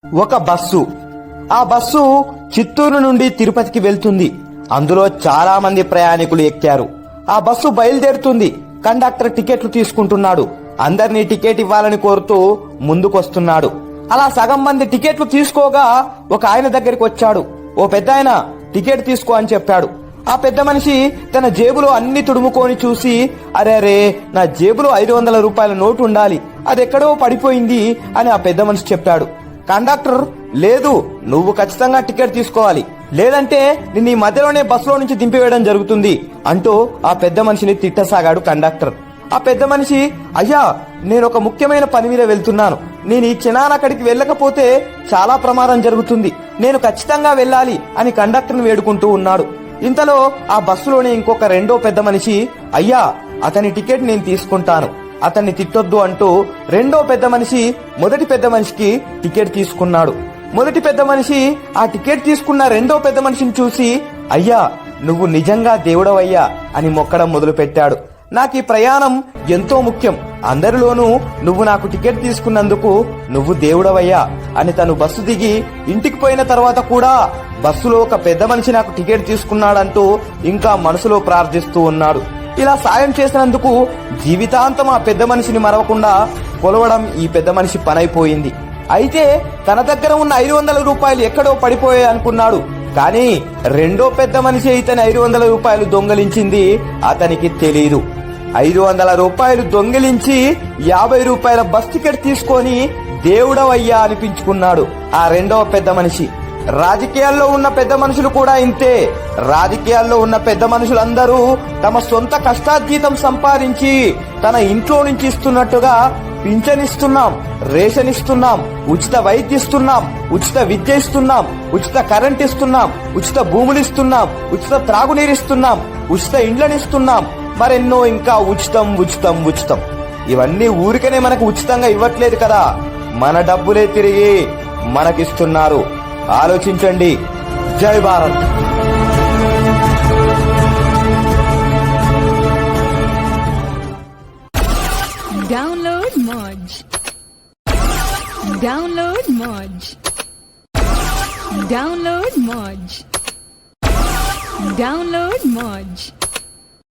ఒక బస్సు. ఆ బస్సు చిత్తూరు నుండి తిరుపతికి వెళ్తుంది. అందులో చాలా మంది ప్రయాణికులు ఎక్కారు. ఆ బస్సు బయలుదేరుతుంది. కండక్టర్ టికెట్లు తీసుకుంటున్నాడు. అందరినీ టికెట్ ఇవ్వాలని కోరుతూ ముందుకొస్తున్నాడు. అలా సగం మంది టికెట్లు తీసుకోగా ఒక ఆయన దగ్గరికి వచ్చాడు. ఓ పెద్ద ఆయన, టికెట్ తీసుకో అని చెప్పాడు. ఆ పెద్ద మనిషి తన జేబులో అన్ని తుడుముకొని చూసి, అరే నా జేబులో 500 రూపాయల నోటు ఉండాలి, అది ఎక్కడో పడిపోయింది అని ఆ పెద్ద మనిషి చెప్పాడు. కండక్టర్, లేదు, నువ్వు ఖచ్చితంగా టికెట్ తీసుకోవాలి, లేదంటే నిన్ను ఈ మధ్యలోనే బస్సులో నుంచి దింపివేయడం జరుగుతుంది అంటూ ఆ పెద్ద మనిషిని తిట్టసాగాడు కండక్టర్. ఆ పెద్ద మనిషి, అయ్యా, నేను ఒక ముఖ్యమైన పని మీద వెళ్తున్నాను, నేను ఈ క్షణాన అక్కడికి వెళ్ళకపోతే చాలా ప్రమాదం జరుగుతుంది, నేను ఖచ్చితంగా వెళ్ళాలి అని కండక్టర్ని వేడుకుంటూ ఉన్నాడు. ఇంతలో ఆ బస్సులోని ఇంకొక రెండో పెద్ద మనిషి, అయ్యా, అతని టికెట్ నేను తీసుకుంటాను, అతన్ని తిట్టొద్దు అంటూ రెండో పెద్ద మనిషి మొదటి పెద్ద మనిషికి టికెట్ తీసుకున్నాడు. మొదటి పెద్ద మనిషి ఆ టికెట్ తీసుకున్న రెండో పెద్ద మనిషిని చూసి, అయ్యా, నువ్వు నిజంగా దేవుడవయ్యా అని మొక్కడం మొదలు పెట్టాడు. నాకు ఈ ప్రయాణం ఎంతో ముఖ్యం, అందరిలోనూ నువ్వు నాకు టికెట్ తీసుకున్నందుకు నువ్వు దేవుడవయ్యా అని తను బస్సు దిగి ఇంటికి పోయిన తర్వాత కూడా బస్సులో ఒక పెద్ద మనిషి నాకు టికెట్ తీసుకున్నాడంటూ ఇంకా మనసులో ప్రార్థిస్తూ ఉన్నాడు. ఇలా సాయం చేసినందుకు జీవితాంతం ఆ పెద్ద మనిషిని మరవకుండా కొలవడం ఈ పెద్ద మనిషి పనైపోయింది. అయితే తన దగ్గర ఉన్న 500 రూపాయలు ఎక్కడో పడిపోయాయి అనుకున్నాడు. కానీ రెండో పెద్ద మనిషి ఇతని 500 రూపాయలు దొంగలించింది అతనికి తెలీదు. 500 రూపాయలు దొంగిలించి 50 రూపాయల బస్ టికెట్ తీసుకొని దేవుడవయ్యా అనిపించుకున్నాడు ఆ రెండవ పెద్ద మనిషి. రాజకీయాల్లో ఉన్న పెద్ద మనుషులు కూడా ఇంతే. రాజకీయాల్లో ఉన్న పెద్ద మనుషులందరూ తమ సొంత కష్టార్జితం సంపాదించి తన ఇంట్లో నుంచి ఇస్తున్నట్టుగా పింఛన్ ఇస్తున్నాం, రేషన్ ఇస్తున్నాం, ఉచిత వైద్య ఇస్తున్నాం, ఉచిత విద్య ఇస్తున్నాం, ఉచిత కరెంట్ ఇస్తున్నాం, ఉచిత భూములు ఇస్తున్నాం, ఉచిత త్రాగునీరు ఇస్తున్నాం, ఉచిత ఇండ్లను ఇస్తున్నాం, మరెన్నో ఇంకా ఉచితం ఉచితం ఉచితం. ఇవన్నీ ఊరికనే మనకు ఉచితంగా ఇవ్వట్లేదు కదా, మన డబ్బులే తిరిగి మనకిస్తున్నారు. ఆలోచించండి. జై Bharat. Download Moj. Download Moj. Download Moj. Download Moj.